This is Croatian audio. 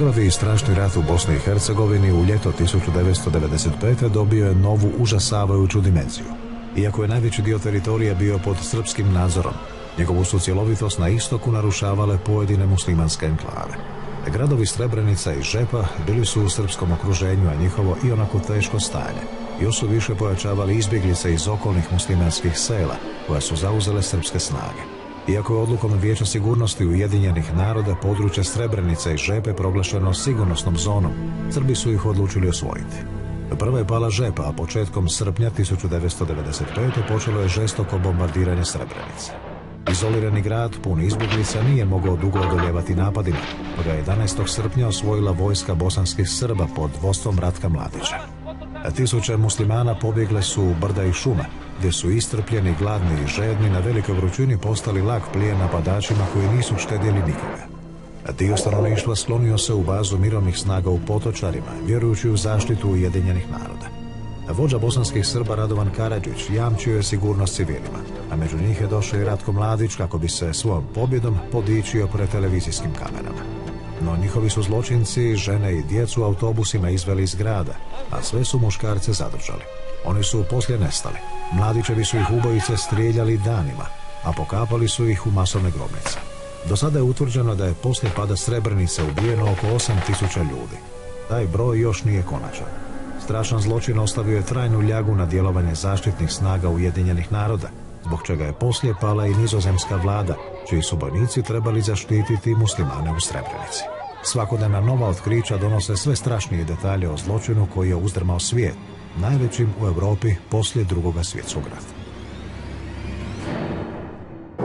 Krvavi i strašni rat u Bosni i Hercegovini u ljeto 1995. dobio je novu užasavajuću dimenziju. Iako je najveći dio teritorija bio pod srpskim nadzorom, njegovu su cjelovitost na istoku narušavale pojedine muslimanske enklave. Gradovi Srebrenica i Žepa bili su u srpskom okruženju, a njihovo ionako teško stanje još su više pojačavali izbjeglice iz okolnih muslimanskih sela koja su zauzele srpske snage. Iako je odlukom Vijeća sigurnosti Ujedinjenih naroda područje Srebrenice i Žepe proglašeno sigurnosnom zonom, Srbi su ih odlučili osvojiti. Prva je pala Žepa, a početkom srpnja 1995. počelo je žestoko bombardiranje Srebrenice. Izolirani grad, pun izbjeglica, nije mogao dugo odoljevati napadima, pa ga 11. srpnja osvojila vojska bosanskih Srba pod vodstvom Ratka Mladića. Tisuće muslimana pobjegle su u brda i šume, gdje su istrpljeni, gladni i žedni na velikoj vrućini postali lak plijen napadačima koji nisu štedjeli nikoga. Dio stanovništva sklonio se u bazu mirovnih snaga u Potočarima, vjerujući u zaštitu Ujedinjenih naroda. Vođa bosanskih Srba Radovan Karadžić jamčio je sigurnost civilima, a među njih je došao i Ratko Mladić kako bi se svojom pobjedom podičio pred televizijskim kamerama. No njihovi su zločinci žene i djecu autobusima izveli iz grada, a sve su muškarce zadržali. Oni su poslije nestali. Mladićevi su ih ubojice strijeljali danima, a pokapali su ih u masovne grobnice. Do sada je utvrđeno da je poslije pada Srebrenice ubijeno oko 8.000 ljudi. Taj broj još nije konačan. Strašan zločin ostavio je trajnu ljagu na djelovanje zaštitnih snaga Ujedinjenih naroda, zbog čega je poslije pala i nizozemska vlada, čiji su bojnici trebali zaštititi muslimane u Srebrenici. Svakodnevna nova otkrića donose sve strašnije detalje o zločinu koji je uzdrmao svijet, najvećim u Europi poslije Drugog svjetskog rata.